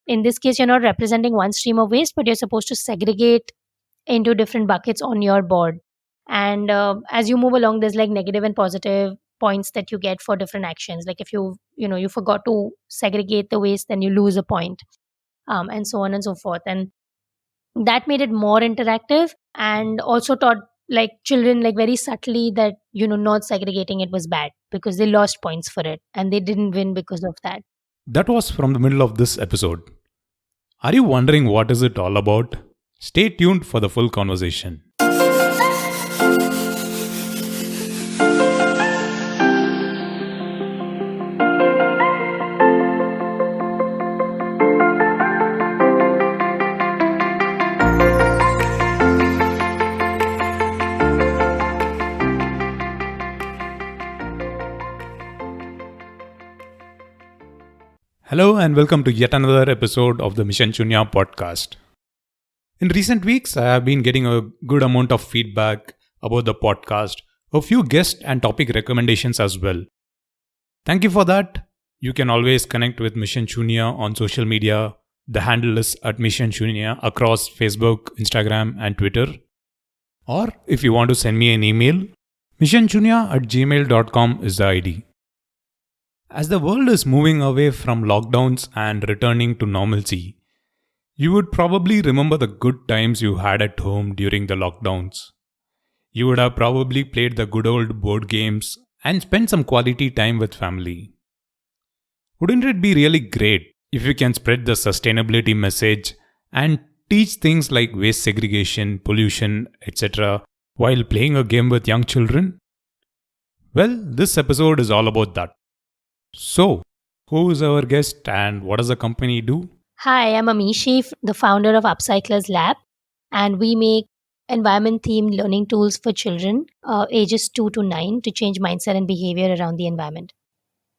in this case, you're not representing one stream of waste, but you're supposed to segregate into different buckets on your board. And as you move along, there's like negative and positive points that you get for different actions. Like if you forgot to segregate the waste, then you lose a point, and so on and so forth. And that made it more interactive, and also taught like children like very subtly that not segregating it was bad, because they lost points for it and they didn't win because of that. That was from the middle of this episode. Are you wondering what is it all about? Stay tuned for the full conversation. Hello and welcome to yet another episode of the Mission Shunya podcast. In recent weeks, I have been getting a good amount of feedback about the podcast, a few guest and topic recommendations as well. Thank you for that. You can always connect with Mission Shunya on social media. The handle is at Mission Shunya across Facebook, Instagram and Twitter. Or if you want to send me an email, missionshunya@gmail.com is the ID. As the world is moving away from lockdowns and returning to normalcy, you would probably remember the good times you had at home during the lockdowns. You would have probably played the good old board games and spent some quality time with family. Wouldn't it be really great if you can spread the sustainability message and teach things like waste segregation, pollution, etc. while playing a game with young children? Well, this episode is all about that. So, who is our guest and what does the company do? Hi, I'm Amishi, the founder of Upcycler's Lab, and we make environment-themed learning tools for children ages 2 to 9 to change mindset and behavior around the environment.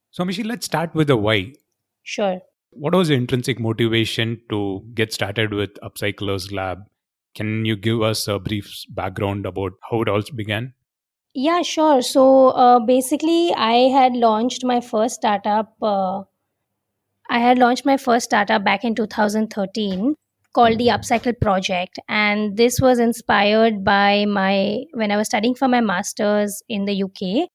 So, Amishi, let's start with the why. Sure. What was your intrinsic motivation to get started with Upcycler's Lab? Can you give us a brief background about how it all began? Yeah, sure. So basically, I had launched my first startup. Back in 2013 called the Upcycle Project, and this was inspired by when I was studying for my masters in the UK.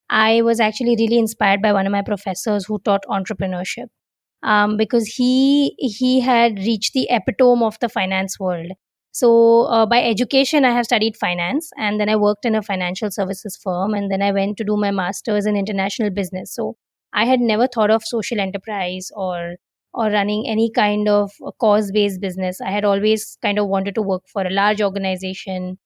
I was actually really inspired by one of my professors who taught entrepreneurship, because he had reached the epitome of the finance world. So by education, I have studied finance, and then I worked in a financial services firm, and then I went to do my masters in international business. So I had never thought of social enterprise or running any kind of cause based business. I had always kind of wanted to work for a large organization,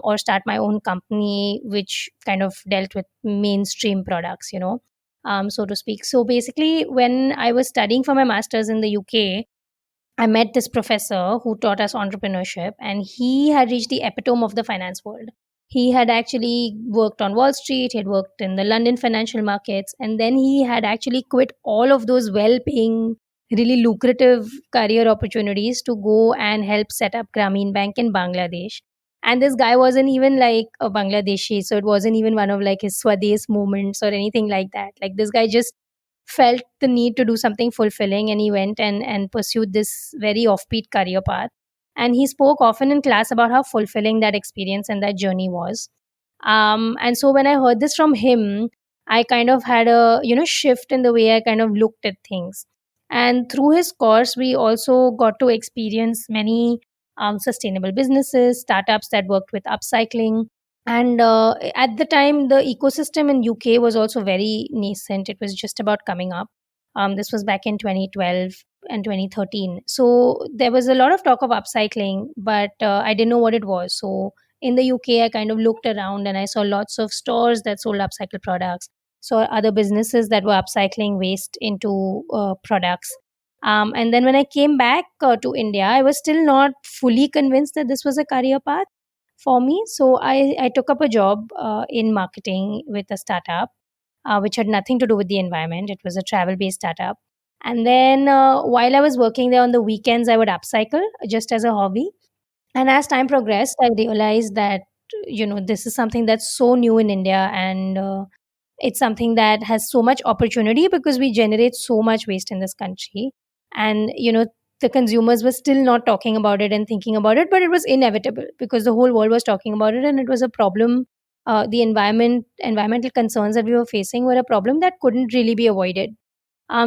or start my own company, which kind of dealt with mainstream products, so to speak. So basically, when I was studying for my master's in the UK, I met this professor who taught us entrepreneurship, and he had reached the epitome of the finance world. He had actually worked on Wall Street, he had worked in the London financial markets, and then he had actually quit all of those well paying, really lucrative career opportunities to go and help set up Grameen Bank in Bangladesh. And this guy wasn't even like a Bangladeshi, so it wasn't even one of like his Swadesh moments or anything like that. Like this guy just felt the need to do something fulfilling, and he went and pursued this very offbeat career path. And he spoke often in class about how fulfilling that experience and that journey was. And so when I heard this from him, I kind of had a shift in the way I kind of looked at things. And through his course, we also got to experience many sustainable businesses, startups that worked with upcycling. And at the time, the ecosystem in UK was also very nascent. It was just about coming up. This was back in 2012 and 2013. So there was a lot of talk of upcycling, but I didn't know what it was. So in the UK, I kind of looked around and I saw lots of stores that sold upcycle products. So other businesses that were upcycling waste into products. And then when I came back to India, I was still not fully convinced that this was a career path for me. So I took up a job in marketing with a startup, which had nothing to do with the environment. It was a travel based startup. And then while I was working there on the weekends, I would upcycle just as a hobby. And as time progressed, I realized that, this is something that's so new in India, and it's something that has so much opportunity because we generate so much waste in this country. And, the consumers were still not talking about it and thinking about it, but it was inevitable because the whole world was talking about it, and it was a problem. The environmental concerns that we were facing were a problem that couldn't really be avoided.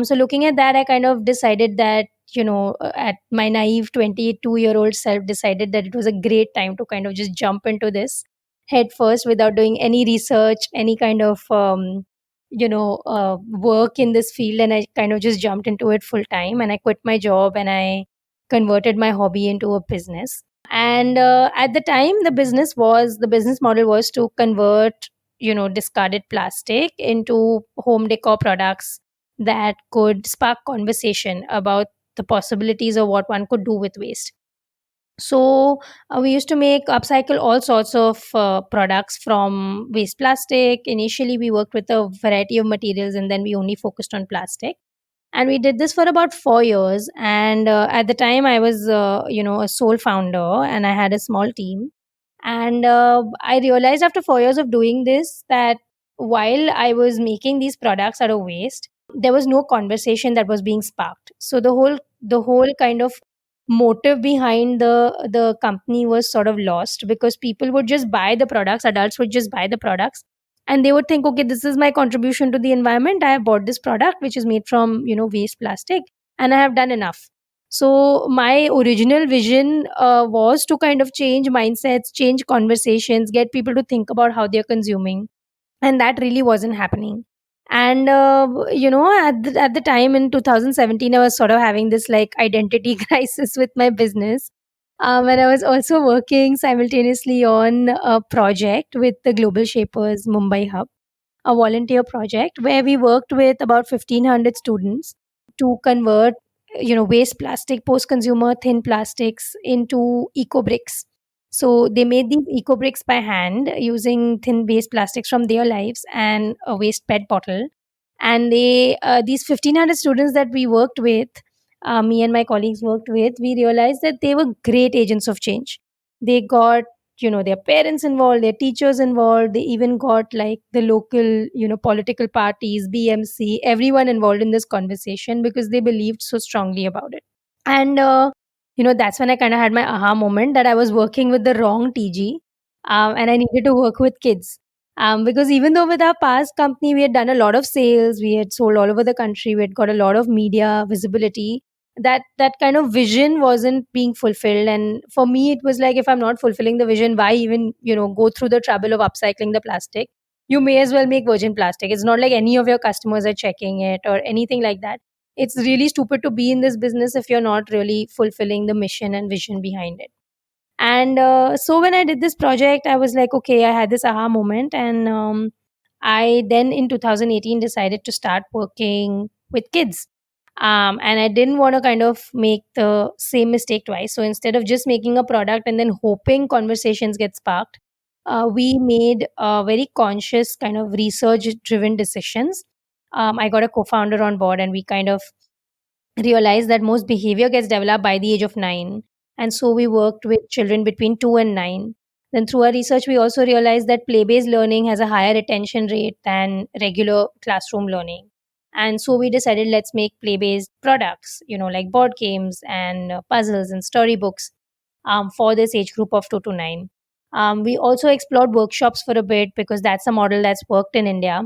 So looking at that, I kind of decided that, at my naive 22-year-old self, decided that it was a great time to kind of just jump into this head first without doing any research, any kind of, work in this field. And I kind of just jumped into it full time, and I quit my job and I converted my hobby into a business. And at the time, the business model was to convert, discarded plastic into home decor products that could spark conversation about the possibilities of what one could do with waste. So we used to upcycle all sorts of products from waste plastic. Initially, we worked with a variety of materials, and then we only focused on plastic. And we did this for about 4 years. And at the time, I was, a sole founder, and I had a small team. And I realized after 4 years of doing this that while I was making these products out of waste, there was no conversation that was being sparked. So the whole kind of motive behind the company was sort of lost, because people would just buy the products, adults would just buy the products, and they would think, okay, this is my contribution to the environment. I have bought this product which is made from, waste plastic, and I have done enough. So my original vision was to kind of change mindsets, change conversations, get people to think about how they're consuming, and that really wasn't happening. And at the time in 2017, I was sort of having this like identity crisis with my business. And I was also working simultaneously on a project with the Global Shapers Mumbai Hub, a volunteer project where we worked with about 1,500 students to convert, waste plastic, post consumer thin plastics into eco bricks. So they made these eco bricks by hand using thin waste plastics from their lives and a waste PET bottle. And these 1,500 students that we worked with, me and my colleagues worked with, we realized that they were great agents of change. They got, their parents involved, their teachers involved. They even got like the local, political parties, BMC, everyone involved in this conversation because they believed so strongly about it. And that's when I kind of had my aha moment that I was working with the wrong TG, and I needed to work with kids. Because even though with our past company we had done a lot of sales, we had sold all over the country, we had got a lot of media visibility, that kind of vision wasn't being fulfilled. And for me it was like, if I'm not fulfilling the vision, why even, go through the trouble of upcycling the plastic? You may as well make virgin plastic. It's not like any of your customers are checking it or anything like that. It's really stupid to be in this business if you're not really fulfilling the mission and vision behind it. And so when I did this project, I was like, okay, I had this aha moment. And I then in 2018 decided to start working with kids. And I didn't want to kind of make the same mistake twice. So instead of just making a product and then hoping conversations get sparked, we made very conscious kind of research driven decisions. I got a co founder on board, and we kind of realized that most behavior gets developed by the age of 9. And so we worked with children between 2 and 9. Then through our research, we also realized that play based learning has a higher retention rate than regular classroom learning. And so we decided, let's make play based products, like board games and puzzles and storybooks, for this age group of 2 to 9. We also explored workshops for a bit because that's a model that's worked in India.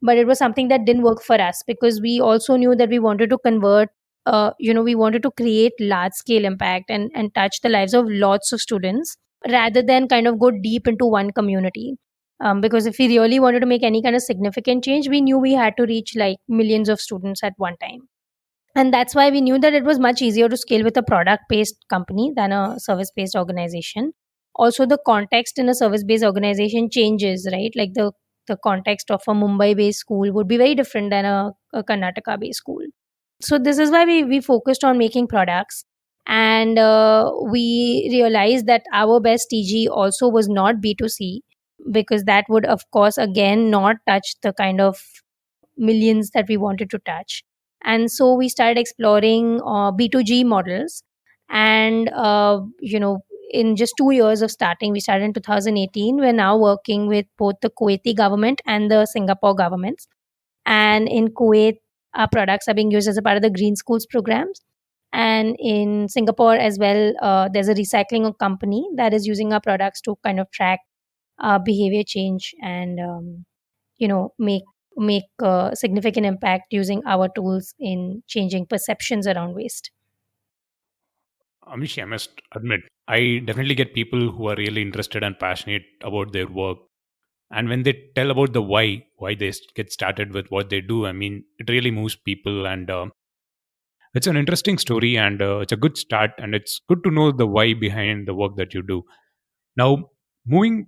But it was something that didn't work for us because we also knew that we wanted to convert, we wanted to create large scale impact and touch the lives of lots of students rather than kind of go deep into one community. Because if we really wanted to make any kind of significant change, we knew we had to reach like millions of students at one time. And that's why we knew that it was much easier to scale with a product based company than a service based organization. Also, the context in a service based organization changes, right? Like the context of a Mumbai based school would be very different than a Karnataka based school. So this is why we focused on making products. And we realized that our best TG also was not B2C, because that would of course again not touch the kind of millions that we wanted to touch. And so we started exploring B2G models. And in just 2 years of starting, we started in 2018, we're now working with both the Kuwaiti government and the Singapore governments. And in Kuwait, our products are being used as a part of the Green Schools programs. And in Singapore as well, there's a recycling company that is using our products to kind of track behavior change and make significant impact using our tools in changing perceptions around waste. Amishi, I must admit, I definitely get people who are really interested and passionate about their work. And when they tell about the why they get started with what they do, I mean, it really moves people. And it's an interesting story, and it's a good start. And it's good to know the why behind the work that you do. Now, moving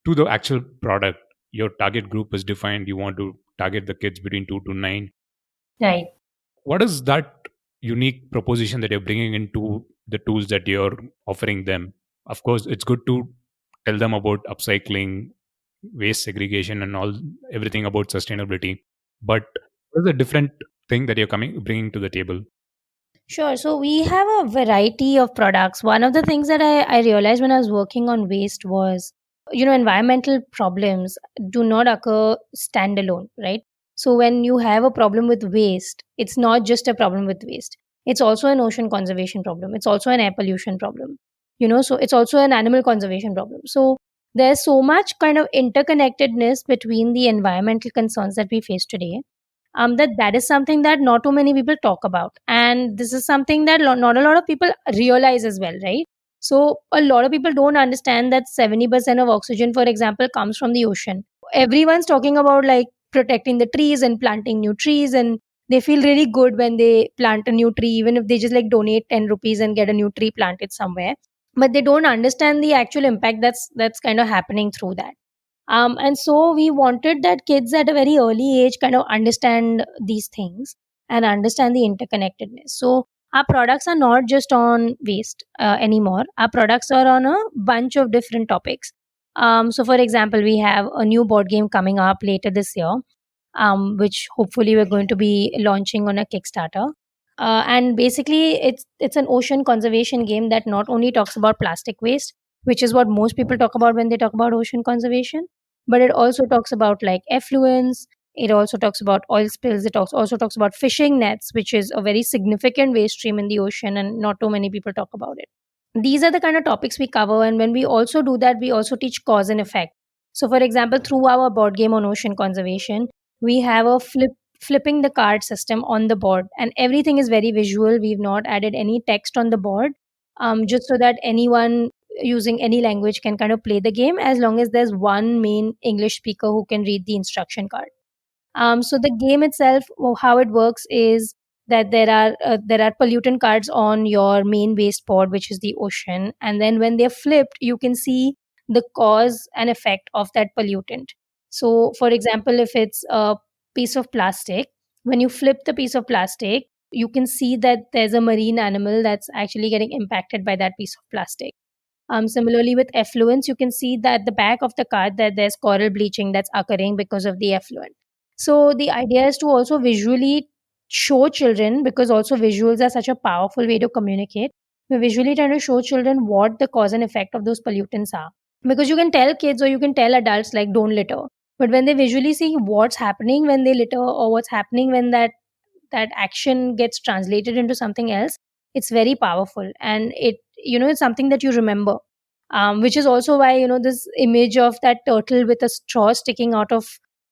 to the actual product, your target group is defined. You want to target the kids between 2 to 9. Right. What is that unique proposition that you're bringing into the tools that you're offering them? Of course, it's good to tell them about upcycling, waste segregation, and all everything about sustainability. But what is a different thing that you're bringing to the table? Sure. So we have a variety of products. One of the things that I realized when I was working on waste was, environmental problems do not occur standalone, right? So when you have a problem with waste, it's not just a problem with waste. It's also an ocean conservation problem. It's also an air pollution problem. So it's also an animal conservation problem. So there's so much kind of interconnectedness between the environmental concerns that we face today, that is something that not too many people talk about, and this is something that not a lot of people realize as well, right? So a lot of people don't understand that 70% of oxygen, for example, comes from the ocean. Everyone's talking about like protecting the trees and planting new trees, and they feel really good when they plant a new tree, even if they just like donate 10 rupees and get a new tree planted somewhere, but they don't understand the actual impact that's kind of happening through that. And so we wanted that kids at a very early age kind of understand these things and understand the interconnectedness. So our products are not just on waste anymore. Our products are on a bunch of different topics. So, for example, we have a new board game coming up later this year, which hopefully we're going to be launching on a Kickstarter. And basically, it's an ocean conservation game that not only talks about plastic waste, which is what most people talk about when they talk about ocean conservation, but it also talks about like effluents. It also talks about oil spills. Also talks about fishing nets, which is a very significant waste stream in the ocean, and not too many people talk about it. These are the kind of topics we cover, and when we also do that, we also teach cause and effect. So, for example, through our board game on ocean conservation, we have a flipping the card system on the board, and everything is very visual. We've not added any text on the board, just so that anyone using any language can kind of play the game, as long as there's one main English speaker who can read the instruction card. So the game itself, how it works is that there are pollutant cards on your main waste pod, which is the ocean, and then when they're flipped, you can see the cause and effect of that pollutant. So, for example, if it's a piece of plastic, when you flip the piece of plastic, you can see that there's a marine animal that's actually getting impacted by that piece of plastic. Similarly, with effluents, you can see that the back of the card that there's coral bleaching that's occurring because of the effluent. So the idea is to also visually show children, because also visuals are such a powerful way to communicate. We're visually trying to show children what the cause and effect of those pollutants are. Because you can tell kids or you can tell adults like don't litter. But when they visually see what's happening when they litter, or what's happening when that action gets translated into something else, it's very powerful, and it's something that you remember. Which is also why this image of that turtle with a straw sticking out of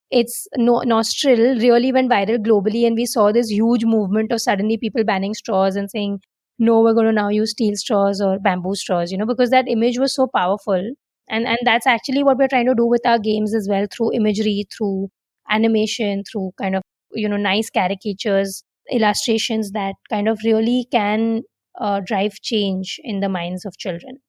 its nostril really went viral globally, and we saw this huge movement of suddenly people banning straws and saying no, we're going to now use steel straws or bamboo straws, because that image was so powerful. And that's actually what we're trying to do with our games as well, through imagery, through animation, through kind of nice caricatures, illustrations that kind of really can drive change in the minds of children.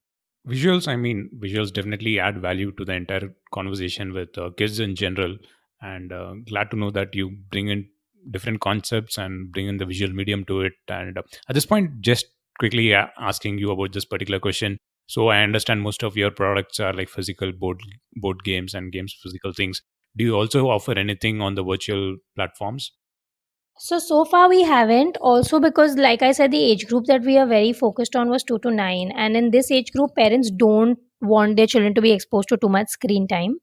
Visuals definitely add value to the entire conversation with kids in general. And glad to know that you bring in different concepts and bring in the visual medium to it. And at this point, just quickly asking you about this particular question. So I understand most of your products are like physical board games and games, physical things. Do you also offer anything on the virtual platforms? So far we haven't. Also, because, like I said, the age group that we are very focused on was 2 to 9. And in this age group, parents don't want their children to be exposed to too much screen time,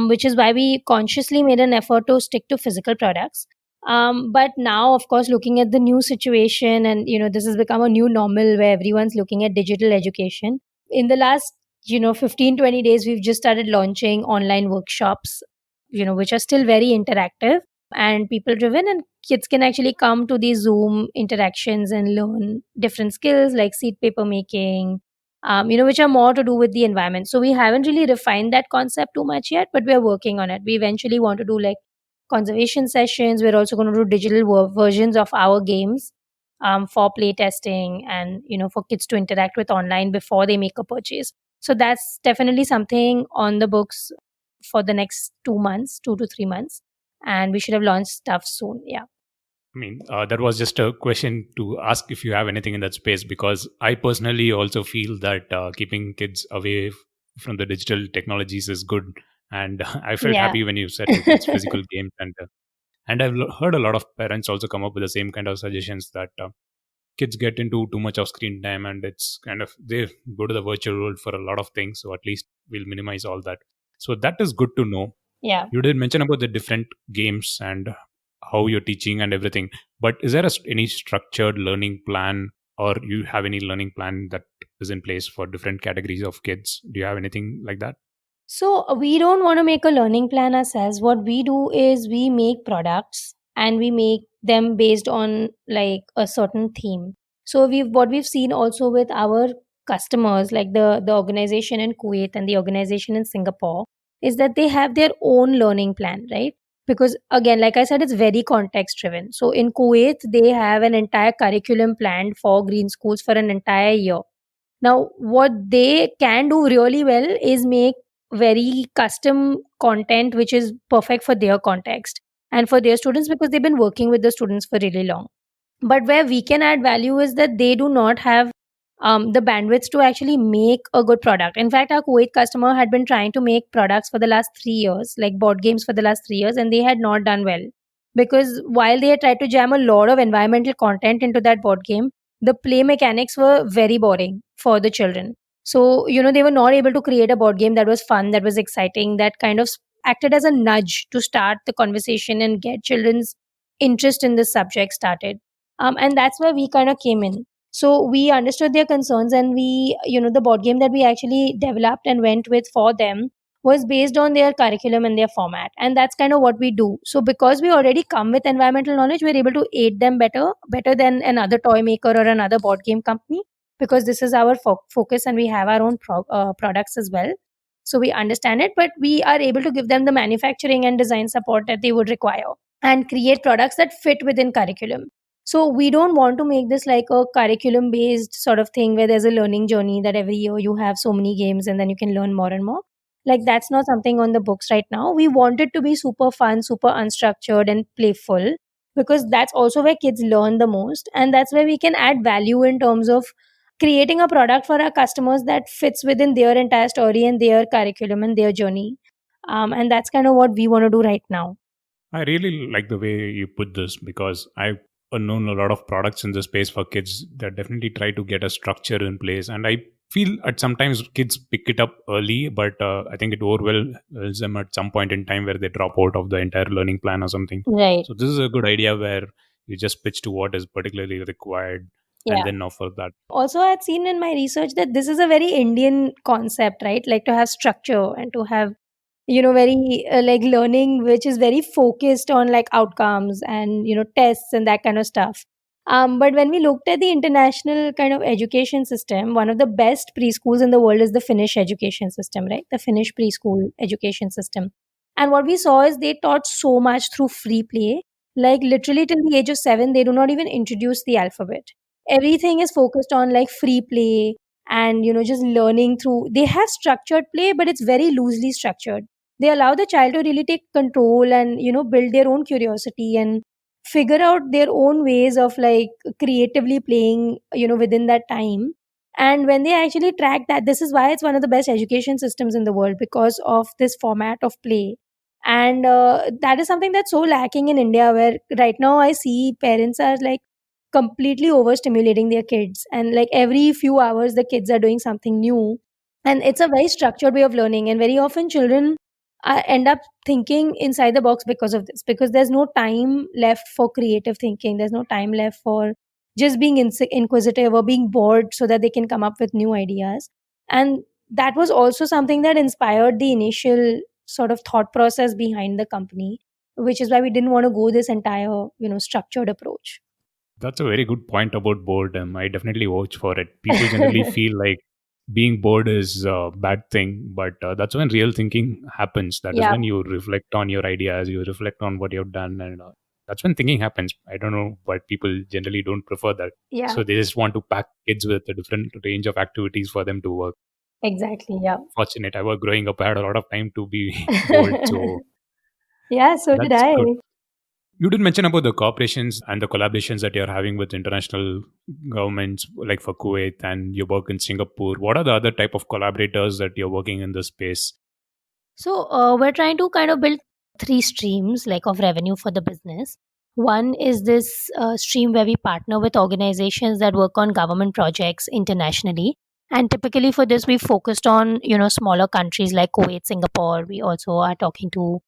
which is why we consciously made an effort to stick to physical products. But now, of course, looking at the new situation, and this has become a new normal where everyone's looking at digital education. In the last 15-20 days, we've just started launching online workshops, which are still very interactive and people driven, and kids can actually come to these Zoom interactions and learn different skills like seed paper making, which are more to do with the environment. So we haven't really refined that concept too much yet, but we're working on it. We eventually want to do like conservation sessions. We're also going to do digital versions of our games, for play testing, and for kids to interact with online before they make a purchase. So that's definitely something on the books for the next 2 months, 2 to 3 months, and we should have launched stuff soon. Yeah. I mean, that was just a question to ask if you have anything in that space, because I personally also feel that keeping kids away from the digital technologies is good. And I felt Yeah. happy when you said like it's physical games, and I've heard a lot of parents also come up with the same kind of suggestions that kids get into too much of screen time, and it's kind of they go to the virtual world for a lot of things. So at least we'll minimize all that. So that is good to know. Yeah. You did mention about the different games and how you're teaching and everything, but is there any structured learning plan, or you have any learning plan that is in place for different categories of kids? Do you have anything like that? So we don't want to make a learning plan ourselves. What we do is we make products and we make them based on like a certain theme. So we've seen also with our customers, like the organization in Kuwait and the organization in Singapore, is that they have their own learning plan, right? Because again, like I said, it's very context driven. So in Kuwait, they have an entire curriculum planned for green schools for an entire year. Now, what they can do really well is make very custom content which is perfect for their context and for their students, because they've been working with the students for really long. But where we can add value is that they do not have the bandwidth to actually make a good product. In fact, our Kuwait customer had been trying to make products for the last 3 years, like board games for the last 3 years, and they had not done well. Because while they had tried to jam a lot of environmental content into that board game, the play mechanics were very boring for the children. So, they were not able to create a board game that was fun, that was exciting, that kind of acted as a nudge to start the conversation and get children's interest in this subject started. And that's where we kind of came in. So we understood their concerns, and the board game that we actually developed and went with for them was based on their curriculum and their format. And that's kind of what we do. So because we already come with environmental knowledge, we're able to aid them better than another toy maker or another board game company, because this is our focus and we have our own products as well. So we understand it, but we are able to give them the manufacturing and design support that they would require and create products that fit within curriculum. So we don't want to make this like a curriculum based sort of thing where there's a learning journey that every year you have so many games and then you can learn more and more. Like that's not something on the books right now. We want it to be super fun, super unstructured and playful, because that's also where kids learn the most, and that's where we can add value in terms of creating a product for our customers that fits within their entire story and their curriculum and their journey. And that's kind of what we want to do right now. I really like the way you put this, because I've known a lot of products in the space for kids that definitely try to get a structure in place. And I feel at sometimes kids pick it up early, but I think it overwhelms them at some point in time where they drop out of the entire learning plan or something. Right. So this is a good idea where you just pitch to what is particularly required and Yeah. then offer that. Also, I had seen in my research that this is a very Indian concept, right? Like to have structure and to have, very like learning, which is very focused on like outcomes and, tests and that kind of stuff. But when we looked at the international kind of education system, one of the best preschools in the world is the Finnish education system, right? The Finnish preschool education system. And what we saw is they taught so much through free play. Like literally till the age of 7, they do not even introduce the alphabet. Everything is focused on like free play and just learning through. They have structured play, but it's very loosely structured. They allow the child to really take control and build their own curiosity and figure out their own ways of like creatively playing within that time. And when they actually track that, this is why it's one of the best education systems in the world, because of this format of play. And that is something that's so lacking in India, where right now I see parents are like completely overstimulating their kids, and like every few hours the kids are doing something new, and it's a very structured way of learning, and very often children I end up thinking inside the box because of this, because there's no time left for creative thinking. There's no time left for just being inquisitive or being bored so that they can come up with new ideas. And that was also something that inspired the initial sort of thought process behind the company, which is why we didn't want to go this entire, structured approach. That's a very good point about boredom. I definitely vouch for it. People generally feel like being bored is a bad thing, but that's when real thinking happens. That is Yeah, when you reflect on your ideas, you reflect on what you've done, and that's when thinking happens. I don't know, but people generally don't prefer that. yeah, So they just want to pack kids with a different range of activities for them to work. exactly. Yeah. Fortunate, I was growing up, I had a lot of time to be bored, so Yeah, so did that's I. good. You did mention about the cooperations and the collaborations that you're having with international governments, like for Kuwait, and you work in Singapore. What are the other type of collaborators that you're working in this space? So we're trying to kind of build three streams like of revenue for the business. One is this stream where we partner with organizations that work on government projects internationally, and typically for this we focused on smaller countries like Kuwait, Singapore. We also are talking to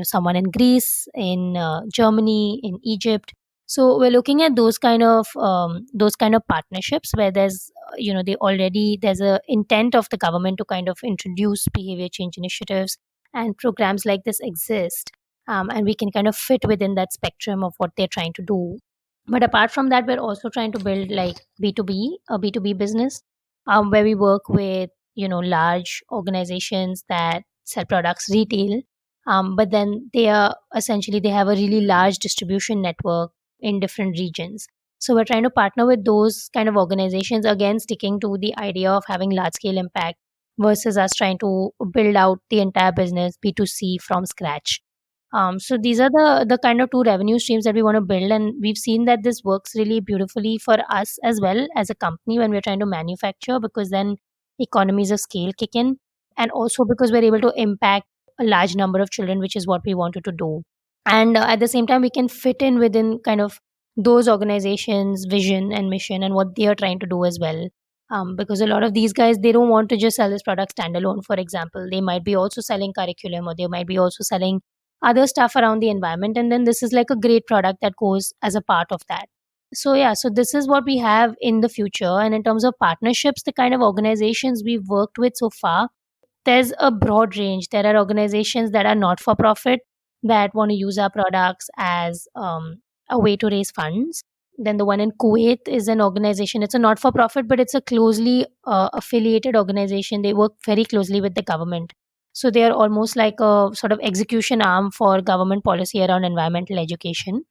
someone in Greece, in Germany, in Egypt. So we're looking at those kind of partnerships where there's a intent of the government to kind of introduce behavior change initiatives, and programs like this exist, and we can kind of fit within that spectrum of what they're trying to do. But apart from that, we're also trying to build like B2B, a B2B business, where we work with large organizations that sell products retail, but then they have a really large distribution network in different regions. So we're trying to partner with those kind of organizations, again sticking to the idea of having large scale impact versus us trying to build out the entire business B2C from scratch. So these are the kind of two revenue streams that we want to build, and we've seen that this works really beautifully for us as well as a company when we're trying to manufacture, because then economies of scale kick in, and also because we're able to impact a large number of children, which is what we wanted to do. And at the same time, we can fit in within kind of those organizations' vision and mission and what they are trying to do as well. Because a lot of these guys, they don't want to just sell this product standalone. For example, they might be also selling curriculum, or they might be also selling other stuff around the environment, and then this is like a great product that goes as a part of that. So yeah, so this is what we have in the future. And in terms of partnerships, the kind of organizations we've worked with so far, there's a broad range. There are organizations that are not for profit that want to use our products as a way to raise funds. Then the one in Kuwait is an organization. It's a not for profit, but it's a closely affiliated organization. They work very closely with the government. So they are almost like a sort of execution arm for government policy around environmental education,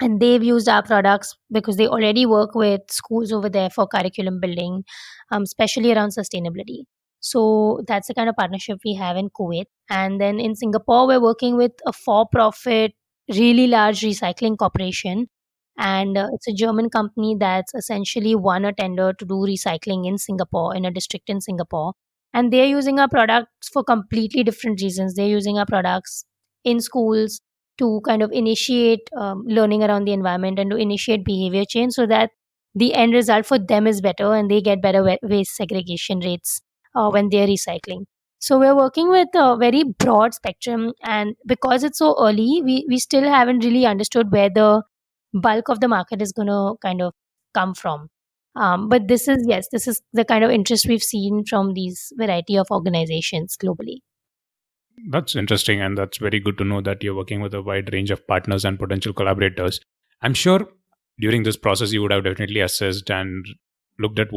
and they've used our products because they already work with schools over there for curriculum building, especially around sustainability. So that's the kind of partnership we have in Kuwait. And then in Singapore, we're working with a for-profit, really large recycling corporation, and it's a German company that's essentially won a tender to do recycling in Singapore, in a district in Singapore. And they're using our products for completely different reasons. They're using our products in schools to kind of initiate learning around the environment and to initiate behavior change, so that the end result for them is better and they get better waste segregation rates when they're recycling. So we're working with a very broad spectrum, and because it's so early, we still haven't really understood where the bulk of the market is going to kind of come from. But this is the kind of interest we've seen from these variety of organizations globally. That's interesting, and that's very good to know that you're working with a wide range of partners and potential collaborators. I'm sure during this process you would have definitely assessed and looked at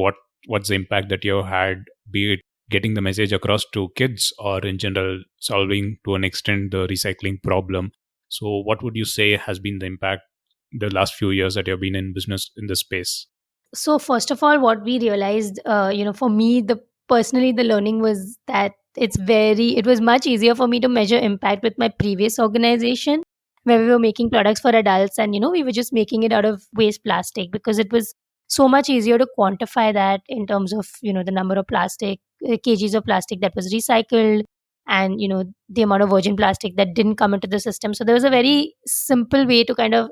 what's the impact that you had, be it getting the message across to kids or in general solving to an extent the recycling problem. So what would you say has been the impact the last few years that you've been in business in this space? So first of all, what we realized, for me, the personally the learning was that it was much easier for me to measure impact with my previous organization, where we were making products for adults, and we were just making it out of waste plastic, because it was so much easier to quantify that in terms of the number of plastic kgs of plastic that was recycled, and the amount of virgin plastic that didn't come into the system. So there was a very simple way to kind of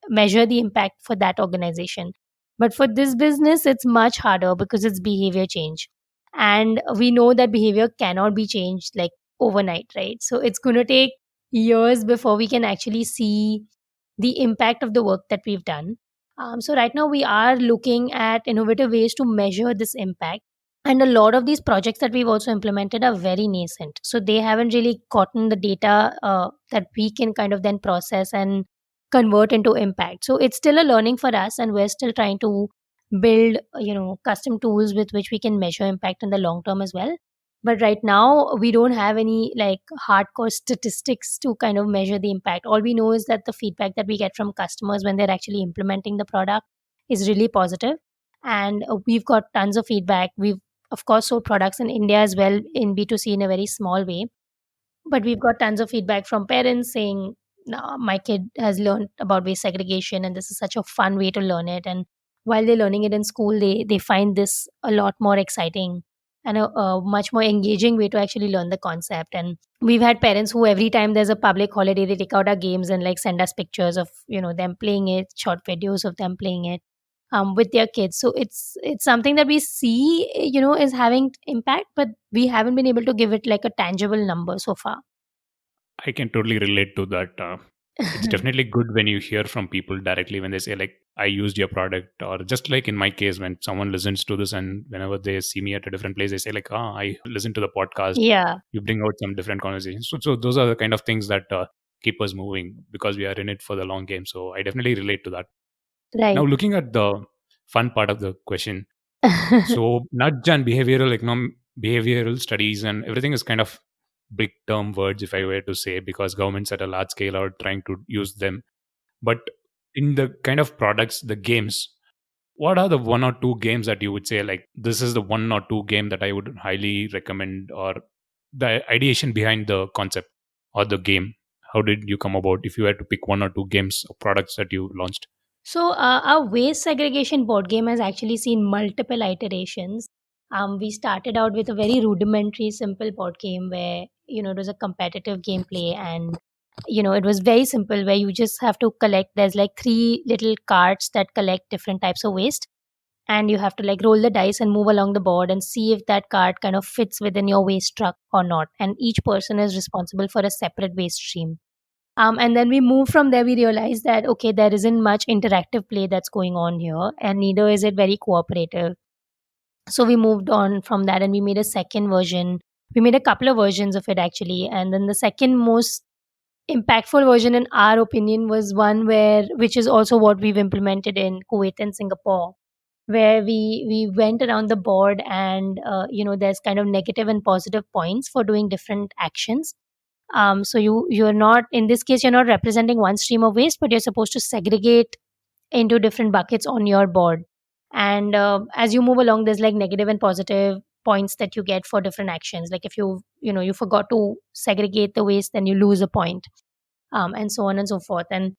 measure the impact for that organization. But for this business, it's much harder because it's behavior change. And we know that behavior cannot be changed like overnight, right? So it's going to take years before we can actually see the impact of the work that we've done. So right now we are looking at innovative ways to measure this impact. And a lot of these projects that we've also implemented are very nascent. So they haven't really gotten the data that we can kind of then process and convert into impact. So it's still a learning for us, and we're still trying to build, custom tools with which we can measure impact in the long term as well. But right now, we don't have any like hardcore statistics to kind of measure the impact. All we know is that the feedback that we get from customers when they're actually implementing the product is really positive. And we've got tons of feedback. We've, of course, sold products in India as well in B2C in a very small way. But we've got tons of feedback from parents saying, "No, my kid has learned about waste segregation, and this is such a fun way to learn it. And while they're learning it in school, they find this a lot more exciting and a much more engaging way to actually learn the concept." And we've had parents who every time there's a public holiday, they take out our games and like send us pictures of them playing it, short videos of them playing it with their kids. So it's something that we see, is having impact, but we haven't been able to give it like a tangible number so far. I can totally relate to that. It's definitely good when you hear from people directly when they say like, I used your product, or just like in my case, when someone listens to this and whenever they see me at a different place, they say like, I listened to the podcast. Yeah, You bring out some different conversations. So those are the kind of things that keep us moving because we are in it for the long game. So I definitely relate to that. Now, right. looking at the fun part of the question, so nudge and behavioral studies and everything is kind of big term words, if I were to say, because governments at a large scale are trying to use them. But in the kind of products, the games, what are the one or two games that you would say like this is the one or two game that I would highly recommend, or the ideation behind the concept or the game? How did you come about if you had to pick one or two games or products that you launched? So, our waste segregation board game has actually seen multiple iterations. We started out with a very rudimentary, simple board game where, it was a competitive gameplay, and, it was very simple where you just have to collect, there's like three little cards that collect different types of waste. And you have to like roll the dice and move along the board and see if that card kind of fits within your waste truck or not. And each person is responsible for a separate waste stream. And then we move from there, we realize that, okay, there isn't much interactive play that's going on here, and neither is it very cooperative. So we moved on from that and we made a second version. We made a couple of versions of it actually. And then the second most impactful version, in our opinion, was one which is also what we've implemented in Kuwait and Singapore, where we went around the board and, there's kind of negative and positive points for doing different actions. So you're not, in this case, you're not representing one stream of waste, but you're supposed to segregate into different buckets on your board. And as you move along, there's like negative and positive points that you get for different actions. Like if you forgot to segregate the waste, then you lose a point, and so on and so forth. And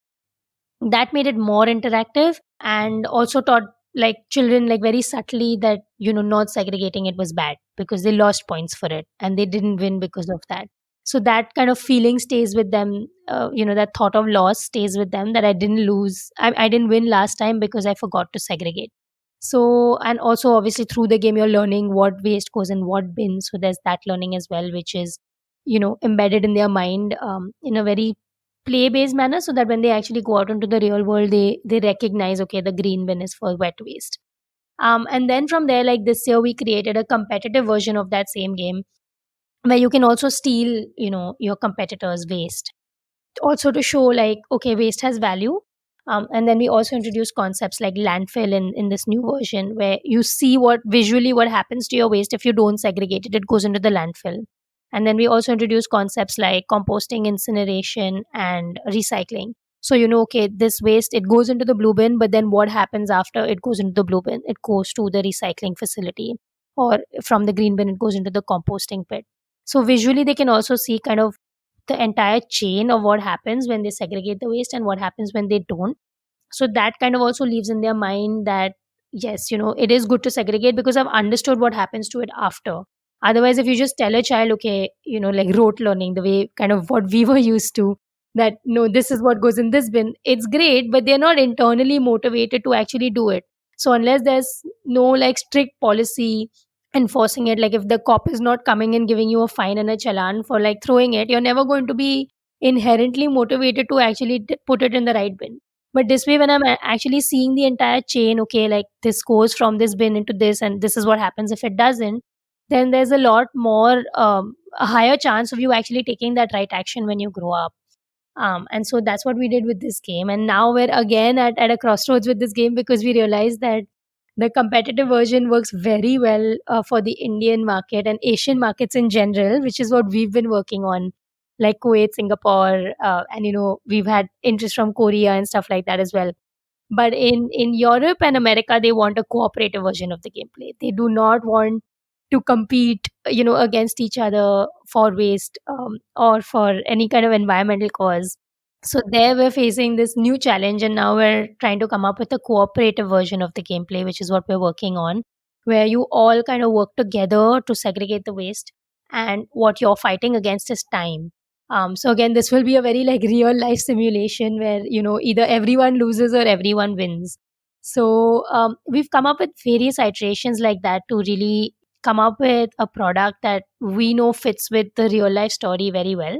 that made it more interactive, and also taught like children like very subtly that not segregating it was bad because they lost points for it and they didn't win because of that. So that kind of feeling stays with them. That thought of loss stays with them, that I didn't lose, I didn't win last time because I forgot to segregate. So, and also obviously through the game you're learning what waste goes in what bin, so there's that learning as well, which is embedded in their mind, in a very play based manner, so that when they actually go out into the real world, they recognize, okay, the green bin is for wet waste. And then from there, like this year we created a competitive version of that same game where you can also steal your competitors waste, also to show like, okay, waste has value. And then we also introduced concepts like landfill in this new version, where you see what visually what happens to your waste if you don't segregate it goes into the landfill. And then we also introduced concepts like composting, incineration, and recycling. So okay, this waste, it goes into the blue bin, but then what happens after it goes into the blue bin? It goes to the recycling facility, or from the green bin it goes into the composting pit. So visually they can also see kind of the entire chain of what happens when they segregate the waste and what happens when they don't. So that kind of also leaves in their mind that yes, it is good to segregate because I've understood what happens to it after. Otherwise, if you just tell a child, okay, like rote learning, the way kind of what we were used to, that no, this is what goes in this bin, it's great, but they're not internally motivated to actually do it. So unless there's no like strict policy enforcing it. Like if the cop is not coming and giving you a fine and a challan for like throwing it, you're never going to be inherently motivated to actually put it in the right bin. But this way, when I'm actually seeing the entire chain, okay, like this goes from this bin into this, and this is what happens if it doesn't, then there's a lot more, a higher chance of you actually taking that right action when you grow up. And so that's what we did with this game. And now we're again at a crossroads with this game, because we realized that the competitive version works very well for the Indian market and Asian markets in general, which is what we've been working on, like Kuwait, Singapore, and we've had interest from Korea and stuff like that as well. But in Europe and America, they want a cooperative version of the gameplay. They do not want to compete, against each other for waste, or for any kind of environmental cause. So there we're facing this new challenge, and now we're trying to come up with a cooperative version of the gameplay, which is what we're working on, where you all kind of work together to segregate the waste, and what you're fighting against is time. So again, this will be a very like real life simulation where either everyone loses or everyone wins. So we've come up with various iterations like that to really come up with a product that we know fits with the real life story very well,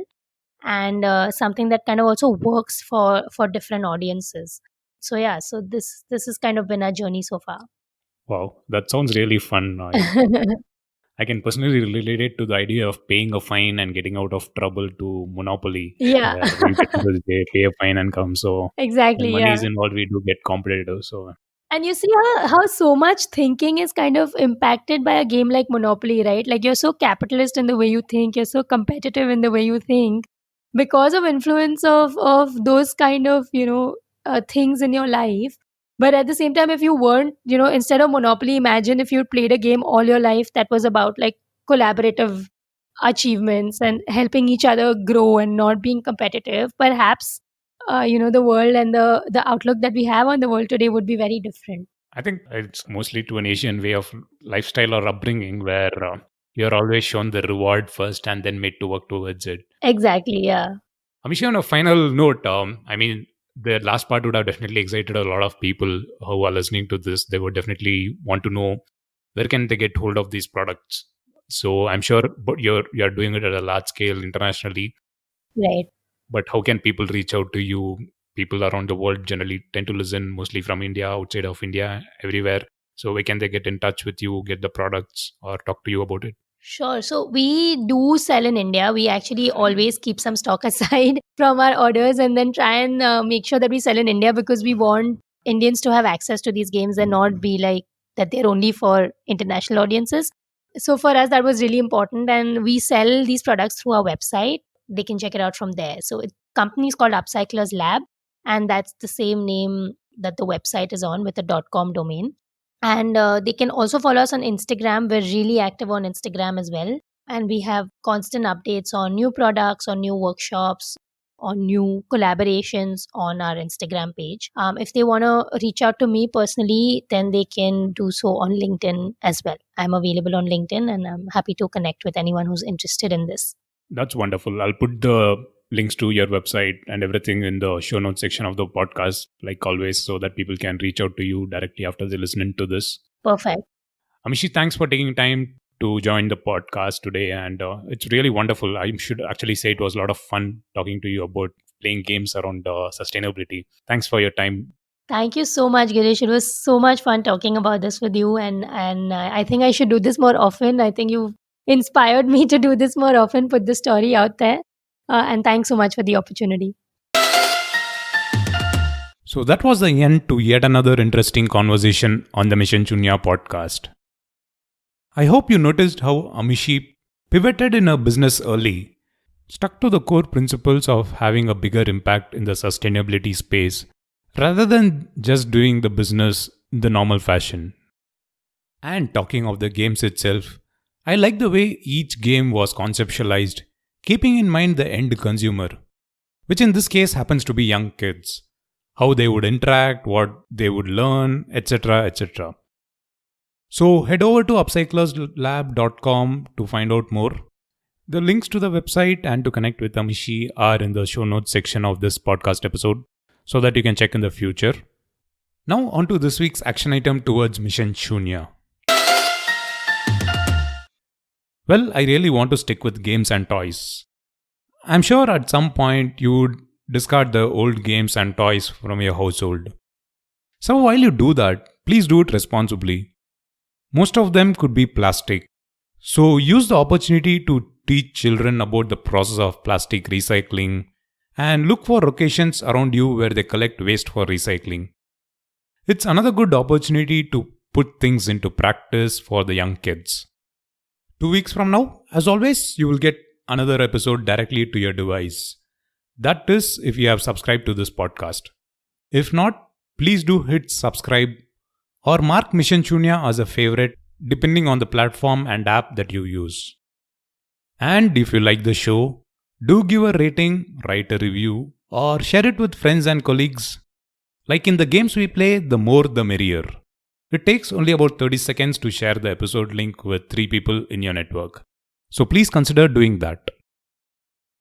and something that kind of also works for different audiences. So yeah, so this has kind of been our journey so far. Wow, that sounds really fun. I can personally relate it to the idea of paying a fine and getting out of trouble to Monopoly, Yeah. where you get to pay a fine and come. So when Exactly, money is yeah. involved, we do get competitive. So And you see how so much thinking is kind of impacted by a game like Monopoly, right? Like you're so capitalist in the way you think, you're so competitive in the way you think, because of influence of those kind of things in your life. But at the same time, if you weren't, instead of Monopoly, imagine if you played a game all your life that was about like collaborative achievements and helping each other grow and not being competitive. Perhaps the world and the outlook that we have on the world today would be very different. I think it's mostly to an Asian way of lifestyle or upbringing where you're always shown the reward first and then made to work towards it. Exactly, yeah. Amishi, on a final note, I mean, the last part would have definitely excited a lot of people who are listening to this. They would definitely want to know where can they get hold of these products. So I'm sure, but you're doing it at a large scale internationally. Right. But how can people reach out to you? People around the world generally tend to listen mostly from India, outside of India, everywhere. So where can they get in touch with you, get the products, or talk to you about it? Sure. So we do sell in India. We actually always keep some stock aside from our orders and then try and make sure that we sell in India, because we want Indians to have access to these games and not be like that they're only for international audiences. So for us, that was really important. And we sell these products through our website. They can check it out from there. So company is called Upcycler's Lab, and that's the same name that the website is on, with a .com domain. And they can also follow us on Instagram. We're really active on Instagram as well. And we have constant updates on new products, on new workshops, on new collaborations on our Instagram page. If they want to reach out to me personally, then they can do so on LinkedIn as well. I'm available on LinkedIn, and I'm happy to connect with anyone who's interested in this. That's wonderful. I'll put the links to your website and everything in the show notes section of the podcast, like always, so that people can reach out to you directly after they listen to this. Perfect. Amishi, thanks for taking time to join the podcast today. And it's really wonderful. I should actually say it was a lot of fun talking to you about playing games around sustainability. Thanks for your time. Thank you so much, Girish. It was so much fun talking about this with you, and I think I should do this more often. I think you've inspired me to do this more often, put the story out there. And thanks so much for the opportunity. So that was the end to yet another interesting conversation on the Mission Shunya podcast. I hope you noticed how Amishi pivoted in her business early, stuck to the core principles of having a bigger impact in the sustainability space, rather than just doing the business in the normal fashion. And talking of the games itself, I like the way each game was conceptualized, keeping in mind the end consumer, which in this case happens to be young kids, how they would interact, what they would learn, etc. etc. So head over to upcyclerslab.com to find out more. The links to the website and to connect with Amishi are in the show notes section of this podcast episode, so that you can check in the future. Now on to this week's action item towards Mission Shunya. Well, I really want to stick with games and toys. I'm sure at some point you would discard the old games and toys from your household. So while you do that, please do it responsibly. Most of them could be plastic. So use the opportunity to teach children about the process of plastic recycling and look for locations around you where they collect waste for recycling. It's another good opportunity to put things into practice for the young kids. 2 weeks from now, as always, you will get another episode directly to your device. That is, if you have subscribed to this podcast. If not, please do hit subscribe or mark Mission Shunya as a favorite depending on the platform and app that you use. And if you like the show, do give a rating, write a review, or share it with friends and colleagues. Like in the games we play, the more the merrier. It takes only about 30 seconds to share the episode link with 3 people in your network. So please consider doing that.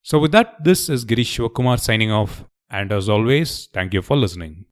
So with that, this is Girish Shivakumar signing off. And as always, thank you for listening.